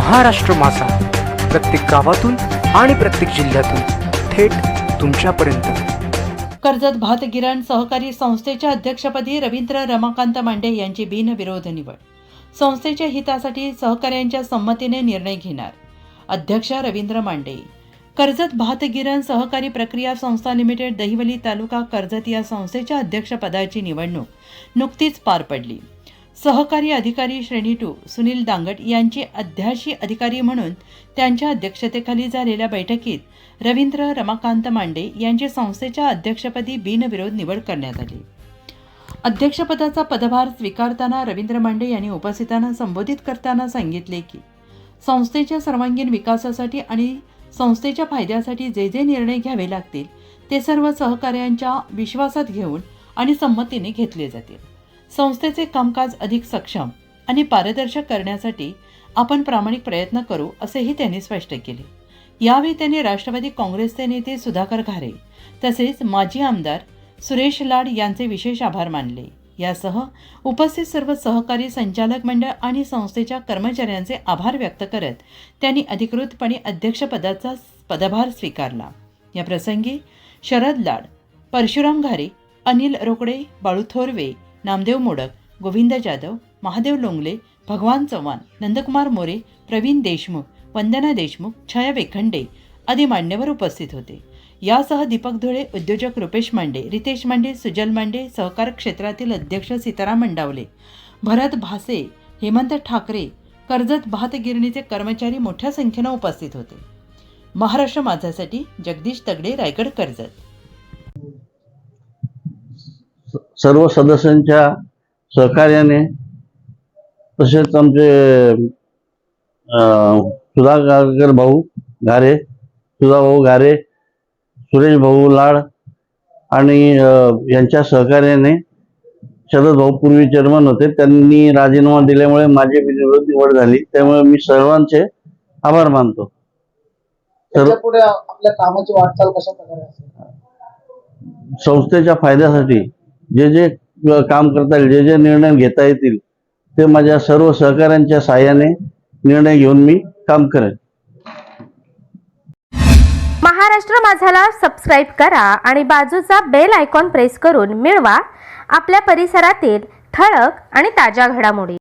महाराष्ट्र माझा, प्रत्येक गावातून आणि प्रत्येक जिल्ह्यातून थेट तुमच्यापर्यंत। कर्जत भातगिरण सहकारी संस्थेच्या अध्यक्षपदी रवींद्र रमाकांत मांडे यांची बिनविरोध निवड। संस्थेच्या हितासाठी सहकाऱ्यांच्या संमतीने निर्णय घेणार अध्यक्ष रवींद्र मांडे। कर्जत भातगिरण सहकारी प्रक्रिया संस्था लिमिटेड दहिवली तालुका कर्जत या संस्थेच्या अध्यक्षपदाची निवडणूक नुकतीच पार पडली। सहकारी अधिकारी श्रेणी 2 सुनील दांगट यांची अध्याशी अधिकारी म्हणून त्यांच्या अध्यक्षतेखाली झालेल्या बैठकीत रवींद्र रमाकांत मांडे यांची संस्थेच्या अध्यक्षपदी बिनविरोध निवड करण्यात आली। अध्यक्षपदाचा पदभार स्वीकारताना रवींद्र मांडे यांनी उपस्थितांना संबोधित करताना सांगितले की संस्थेच्या सर्वांगीण विकासासाठी आणि संस्थेच्या फायद्यासाठी जे जे निर्णय घ्यावे लागतील ते सर्व सहकाऱ्यांच्या विश्वासात घेऊन आणि संमतीने घेतले जातील। संस्थेचे कामकाज अधिक सक्षम आणि पारदर्शक करण्यासाठी आपण प्रामाणिक प्रयत्न करू असेही त्यांनी स्पष्ट केले। यावेळी त्यांनी राष्ट्रवादी काँग्रेसचे नेते सुधाकर घारे तसेच माजी आमदार सुरेश लाड यांचे विशेष आभार मानले। यासह उपस्थित सर्व सहकारी संचालक मंडळ आणि संस्थेच्या कर्मचाऱ्यांचे आभार व्यक्त करत त्यांनी अधिकृतपणे अध्यक्षपदाचा पदभार स्वीकारला। या प्रसंगी शरद लाड, परशुराम घारे, अनिल रोकडे, बाळू थोरवे, नामदेव मोडक, गोविंद जाधव, महादेव लोंगले, भगवान चव्हाण, नंदकुमार मोरे, प्रवीण देशमुख, वंदना देशमुख, छाया वेखंडे आदी मान्यवर उपस्थित होते। यासह दीपक धुळे, उद्योजक रुपेश मांडे, रितेश मांडे, सुजल मांडे, सहकार क्षेत्रातील अध्यक्ष सीताराम मंडावले, भरत भासे, हेमंत ठाकरे, कर्जत भातगिरणीचे कर्मचारी मोठ्या संख्येने उपस्थित होते। महाराष्ट्र माझासाठी जगदीश तगडे, रायगड, कर्जत। सर्व सदस्यांच्या सहकार्याने तसेच आमचे सुधाकर भाऊ घारे, सुधाभाऊ घारे, सुरेश भाऊ लाड आणि यांच्या सहकार्याने शरद भाऊ पूर्वी चेअरमन होते, त्यांनी राजीनामा दिल्यामुळे माझी बिनविरोध निवड झाली। त्यामुळे मी सर्वांचे आभार मानतो। पुढे आपल्या कामाची वाटचाल कशा प्रकारे असेल? संस्थेच्या फायद्यासाठी जे जे काम करता येईल, जे जे निर्णय घेता येतील ते माझ्या सर्व सहकाऱ्यांच्या साहाय्याने निर्णय घेऊन मी काम करेन। महाराष्ट्र माझाला सबस्क्राईब करा आणि बाजूचा बेल आयकॉन प्रेस करून मिळवा आपल्या परिसरातील ठळक आणि ताज्या घडामोडी।